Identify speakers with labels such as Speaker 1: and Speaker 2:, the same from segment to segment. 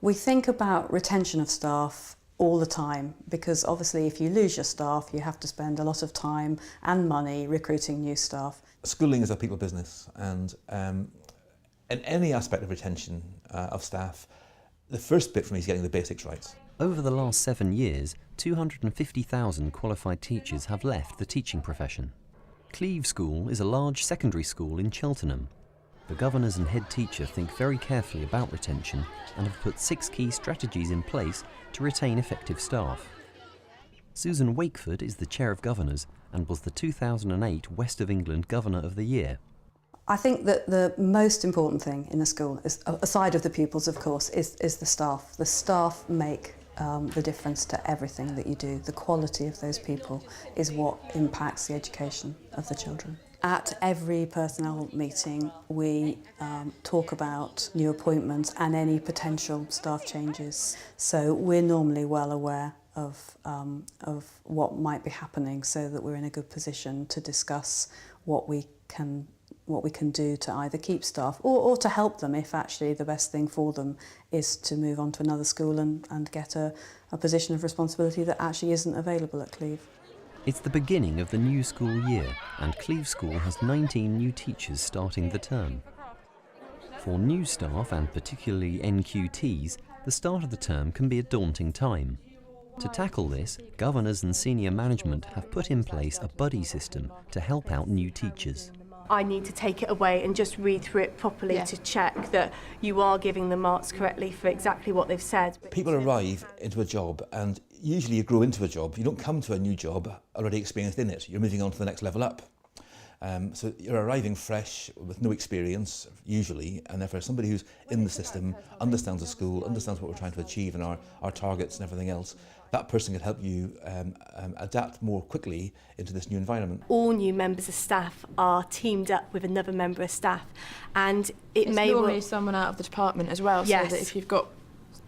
Speaker 1: We think about retention of staff all the time, because obviously if you lose your staff, you have to spend a lot of time and money recruiting new staff.
Speaker 2: Schooling is a people business, and in any aspect of retention of staff, the first bit for me is getting the basics right.
Speaker 3: Over the last 7 years, 250,000 qualified teachers have left the teaching profession. Cleeve School is a large secondary school in Cheltenham. The governors and head teacher think very carefully about retention and have put 6 key strategies in place to retain effective staff. Susan Wakeford is the chair of governors and was the 2008 West of England Governor of the Year.
Speaker 1: I think that the most important thing in a school, is, aside of the pupils of course, is the staff. The staff make the difference to everything that you do. The quality of those people is what impacts the education of the children. At every personnel meeting we talk about new appointments and any potential staff changes. So we're normally well aware of what might be happening, so that we're in a good position to discuss what we can do to either keep staff or to help them if actually the best thing for them is to move on to another school and get a position of responsibility that actually isn't available at Cleeve.
Speaker 3: It's the beginning of the new school year, and Cleeve School has 19 new teachers starting the term. For new staff, and particularly NQTs, the start of the term can be a daunting time. To tackle this, governors and senior management have put in place a buddy system to help out new teachers.
Speaker 4: I need to take it away and just read through it properly to check that you are giving the marks correctly for exactly what they've said.
Speaker 2: People arrive into a job, and usually you grow into a job. You don't come to a new job already experienced in it. You're moving on to the next level up. So you're arriving fresh with no experience, usually, and therefore somebody who's in the system, understands the school, understands what we're trying to achieve and our targets and everything else. That person can help you adapt more quickly into this new environment.
Speaker 4: All new members of staff are teamed up with another member of staff, and it's
Speaker 5: normally someone out of the department as well,
Speaker 4: yes.
Speaker 5: So that if you've got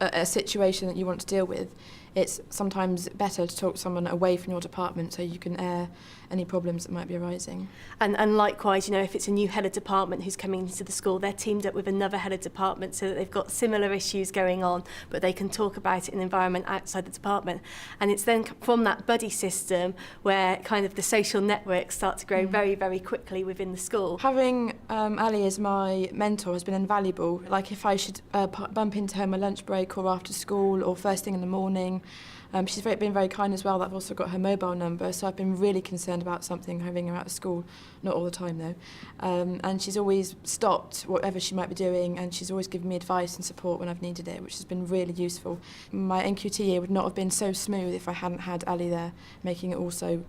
Speaker 5: a situation that you want to deal with, it's sometimes better to talk to someone away from your department so you can air any problems that might be arising.
Speaker 4: And likewise, you know, if it's a new head of department who's coming into the school, they're teamed up with another head of department so that they've got similar issues going on, but they can talk about it in an environment outside the department. And it's then from that buddy system where kind of the social networks start to grow very, very quickly within the school.
Speaker 5: Having Ali as my mentor has been invaluable. Like if I should bump into her on my lunch break or after school or first thing in the morning, she's been very kind as well. I've also got her mobile number, so I've been really concerned about something, having her out of school, not all the time though. And she's always stopped whatever she might be doing, and she's always given me advice and support when I've needed it, which has been really useful. My NQT year would not have been so smooth if I hadn't had Ali there, making it all so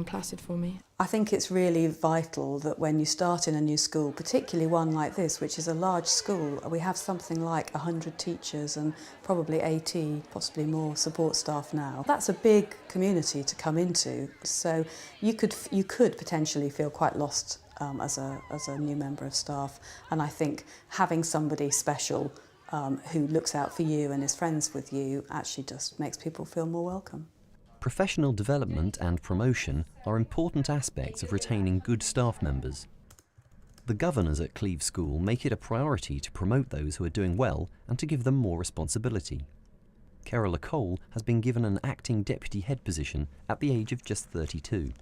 Speaker 5: placid for me.
Speaker 1: I think it's really vital that when you start in a new school, particularly one like this, which is a large school, we have something like 100 teachers and probably 80, possibly more support staff now. That's a big community to come into, so you could potentially feel quite lost as a new member of staff, and I think having somebody special who looks out for you and is friends with you actually just makes people feel more welcome.
Speaker 3: Professional development and promotion are important aspects of retaining good staff members. The governors at Cleeve School make it a priority to promote those who are doing well and to give them more responsibility. Carola Cole has been given an acting deputy head position at the age of just 32.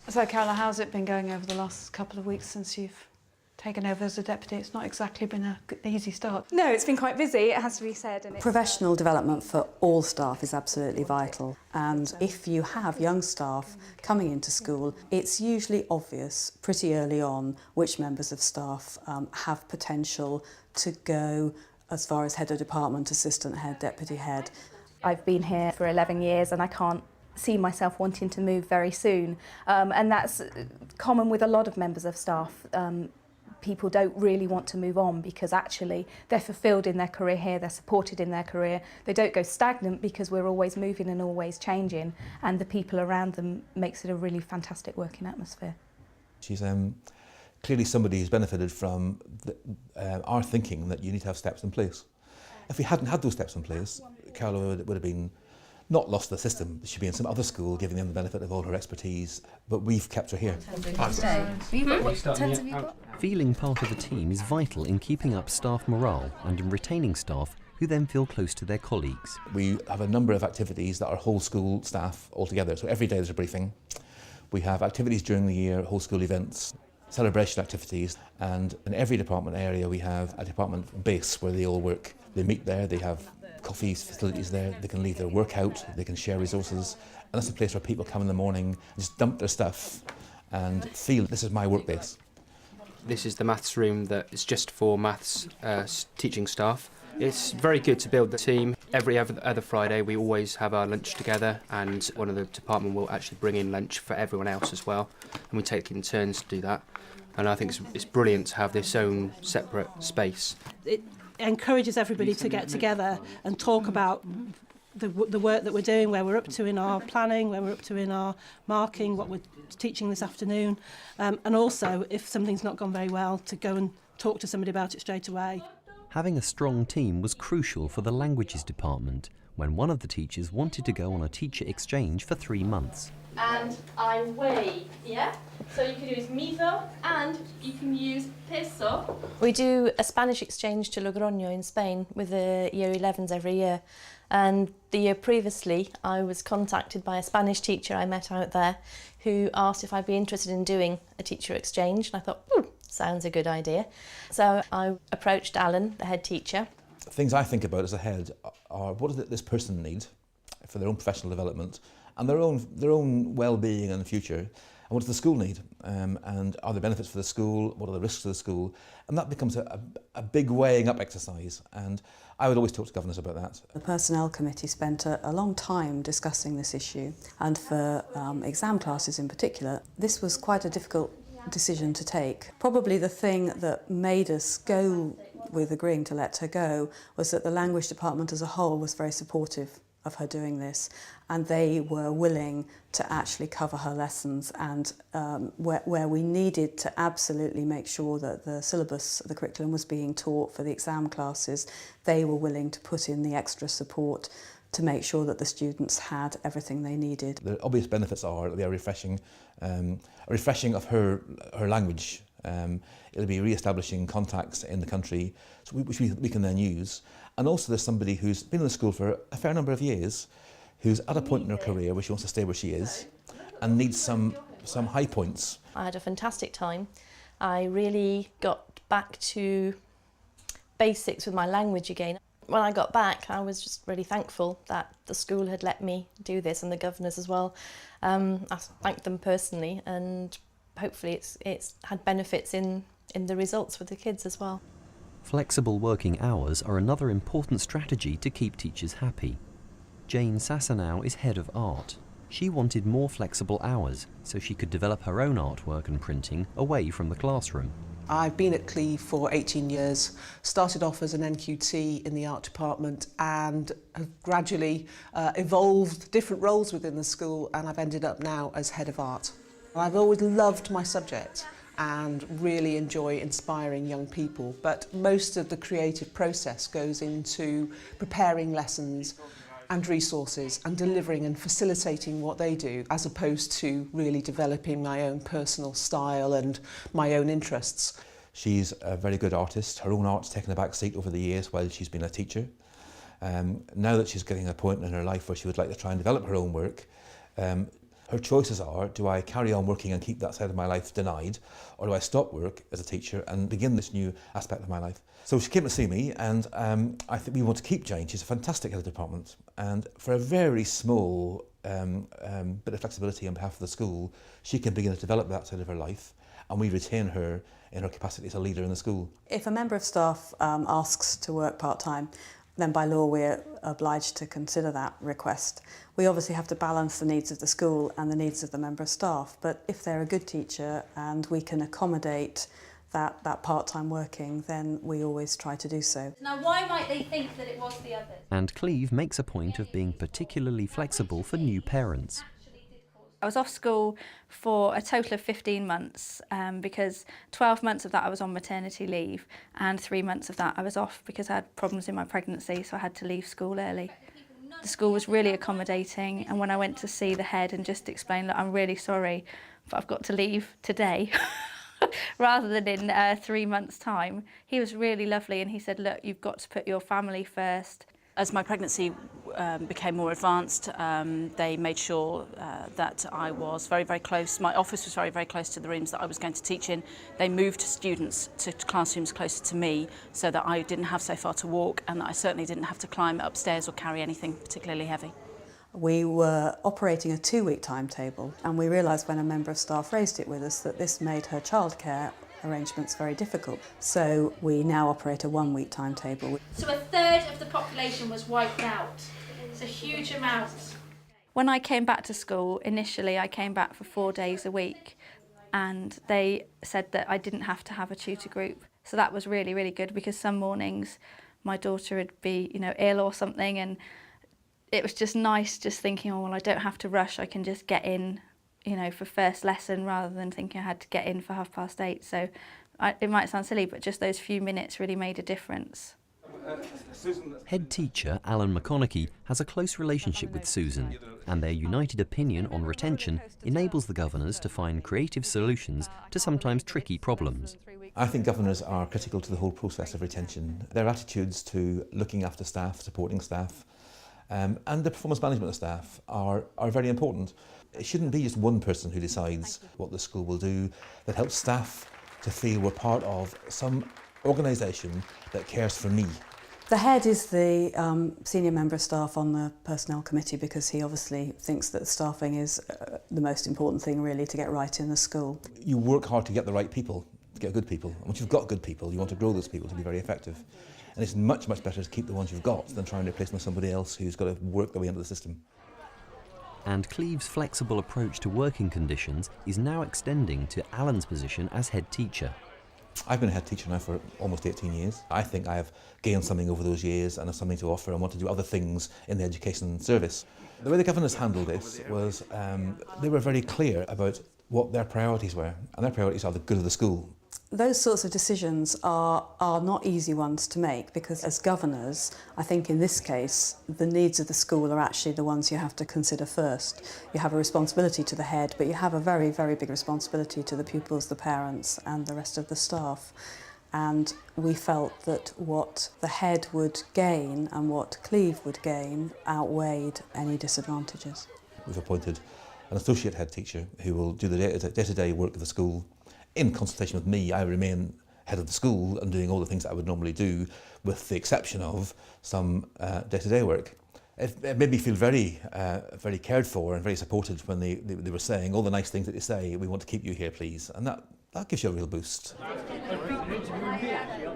Speaker 6: So Carola, how's it been going over the last couple of weeks since you've taken over as a deputy? It's not exactly been an easy start.
Speaker 7: No, it's been quite busy, it has to be said. And
Speaker 1: Professional development for all staff is absolutely vital, and if you have young staff coming into school, it's usually obvious pretty early on which members of staff have potential to go as far as head of department, assistant head, deputy head.
Speaker 7: I've been here for 11 years and I can't see myself wanting to move very soon, and that's common with a lot of members of staff. People don't really want to move on because actually they're fulfilled in their career here, they're supported in their career, they don't go stagnant because we're always moving and always changing, and the people around them makes it a really fantastic working atmosphere.
Speaker 2: She's clearly somebody who's benefited from our thinking that you need to have steps in place. If we hadn't had those steps in place, Carola would have been not lost the system. She'd be in some other school giving them the benefit of all her expertise, but we've kept her here.
Speaker 3: Feeling part of the team is vital in keeping up staff morale and in retaining staff who then feel close to their colleagues.
Speaker 2: We have a number of activities that are whole school staff all together, so every day there's a briefing. We have activities during the year, whole school events, celebration activities, and in every department area we have a department base where they all work. They meet there, they have coffees, facilities there, they can leave their work out, they can share resources, and that's a place where people come in the morning and just dump their stuff and feel this is my work base.
Speaker 8: This is the maths room that is just for maths teaching staff. It's very good to build the team. Every other Friday we always have our lunch together, and one of the department will actually bring in lunch for everyone else as well, and we take in turns to do that. And I think it's brilliant to have this own separate space.
Speaker 9: It encourages everybody to get together and talk about the work that we're doing, where we're up to in our planning, where we're up to in our marking, what we're teaching this afternoon, and also if something's not gone very well, to go and talk to somebody about it straight away.
Speaker 3: Having a strong team was crucial for the languages department when one of the teachers wanted to go on a teacher exchange for 3 months.
Speaker 10: And I weigh, yeah? So you can use miso and you can use peso.
Speaker 4: We do a Spanish exchange to Logroño in Spain with the year 11s every year. And the year previously, I was contacted by a Spanish teacher I met out there who asked if I'd be interested in doing a teacher exchange. And I thought, sounds a good idea. So I approached Alan, the head teacher.
Speaker 2: Things I think about as a head are what does this person need for their own professional development and their own well-being in the future, and what does the school need, and are there benefits for the school, what are the risks to the school, and that becomes a big weighing up exercise, and I would always talk to governors about that.
Speaker 1: The Personnel Committee spent a long time discussing this issue, and for exam classes in particular, this was quite a difficult decision to take. Probably the thing that made us go with agreeing to let her go was that the language department as a whole was very supportive of her doing this, and they were willing to actually cover her lessons, and where we needed to absolutely make sure that the syllabus, the curriculum was being taught for the exam classes, they were willing to put in the extra support to make sure that the students had everything they needed. The
Speaker 2: obvious benefits are it'll be a refreshing of her language. It'll be re-establishing contacts in the country, which we can then use. And also there's somebody who's been in the school for a fair number of years, who's at a point in her career where she wants to stay where she is and needs some high points.
Speaker 4: I had a fantastic time. I really got back to basics with my language again. When I got back, I was just really thankful that the school had let me do this, and the governors as well. I thanked them personally, and hopefully it's had benefits in the results for the kids as well.
Speaker 3: Flexible working hours are another important strategy to keep teachers happy. Jane Sasanow is head of art. She wanted more flexible hours so she could develop her own artwork and printing away from the classroom.
Speaker 11: I've been at Cleve for 18 years, started off as an NQT in the art department and have gradually evolved different roles within the school, and I've ended up now as head of art. I've always loved my subject and really enjoy inspiring young people, but most of the creative process goes into preparing lessons and resources and delivering and facilitating what they do, as opposed to really developing my own personal style and my own interests.
Speaker 2: She's a very good artist. Her own art's taken a back seat over the years while she's been a teacher. Now that she's getting a point in her life where she would like to try and develop her own work, her choices are, do I carry on working and keep that side of my life denied, or do I stop work as a teacher and begin this new aspect of my life? So she came to see me, and I think we want to keep Jane. She's a fantastic head of department, and for a very small bit of flexibility on behalf of the school, she can begin to develop that side of her life, and we retain her in her capacity as a leader in the school. If a member of staff asks to work part-time, then by law we're obliged to consider that request. We obviously have to balance the needs of the school and the needs of the member of staff, but if they're a good teacher and we can accommodate that part-time working, then we always try to do so.
Speaker 10: Now, why might they think that it was the others?
Speaker 3: And Cleve makes a point of being particularly flexible for new parents.
Speaker 12: I was off school for a total of 15 months because 12 months of that I was on maternity leave, and 3 months of that I was off because I had problems in my pregnancy, so I had to leave school early. The school was really accommodating, and when I went to see the head and just explained that I'm really sorry, but I've got to leave today, rather than in 3 months' time. He was really lovely and he said, look, you've got to put your family first.
Speaker 13: As my pregnancy became more advanced, they made sure that I was very, very close. My office was very, very close to the rooms that I was going to teach in. They moved students to classrooms closer to me so that I didn't have so far to walk and that I certainly didn't have to climb upstairs or carry anything particularly heavy.
Speaker 1: We were operating a 2-week timetable, and we realised when a member of staff raised it with us that this made her childcare arrangements very difficult. So we now operate a 1-week timetable.
Speaker 10: So a third of the population was wiped out. It's a huge amount.
Speaker 12: When I came back to school, initially I came back for 4 days a week and they said that I didn't have to have a tutor group. So that was really, really good because some mornings my daughter would be, ill or something, and it was just nice just thinking, oh, well, I don't have to rush, I can just get in, for first lesson rather than thinking I had to get in for 8:30. So it might sound silly, but just those few minutes really made a difference.
Speaker 3: Head teacher Alan McConaughey has a close relationship with Susan, and their united opinion on retention enables the governors to find creative solutions to sometimes tricky problems.
Speaker 2: I think governors are critical to the whole process of retention. Their attitudes to looking after staff, supporting staff, and the performance management of staff are very important. It shouldn't be just one person who decides what the school will do, that helps staff to feel we're part of some organisation that cares for me.
Speaker 1: The head is the senior member of staff on the personnel committee because he obviously thinks that staffing is the most important thing really to get right in the school.
Speaker 2: You work hard to get the right people, to get good people. And once you've got good people, you want to grow those people to be very effective. And it's much, much better to keep the ones you've got than try and replace them with somebody else who's got to work their way into the system.
Speaker 3: And Cleve's flexible approach to working conditions is now extending to Alan's position as head teacher.
Speaker 2: I've been a head teacher now for almost 18 years. I think I have gained something over those years and have something to offer and want to do other things in the education service. The way the governors handled this was they were very clear about what their priorities were, and their priorities are the good of the school.
Speaker 1: Those sorts of decisions are not easy ones to make because as governors, I think in this case, the needs of the school are actually the ones you have to consider first. You have a responsibility to the head, but you have a very, very big responsibility to the pupils, the parents and the rest of the staff. And we felt that what the head would gain and what Cleve would gain outweighed any disadvantages.
Speaker 2: We've appointed an associate head teacher who will do the day-to-day work of the school. In consultation with me, I remain head of the school and doing all the things that I would normally do, with the exception of some day-to-day work. It made me feel very, very cared for and very supported when they were saying all the nice things that they say, we want to keep you here, please. And that gives you a real boost.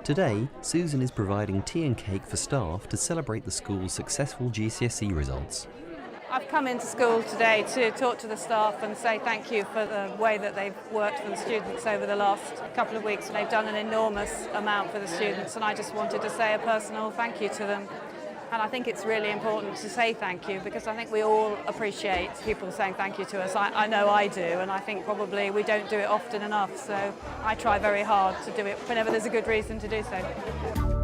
Speaker 3: Today, Susan is providing tea and cake for staff to celebrate the school's successful GCSE results.
Speaker 6: I've come into school today to talk to the staff and say thank you for the way that they've worked for the students over the last couple of weeks. They've done an enormous amount for the students, and I just wanted to say a personal thank you to them. And I think it's really important to say thank you because I think we all appreciate people saying thank you to us. I know I do, and I think probably we don't do it often enough, so I try very hard to do it whenever there's a good reason to do so.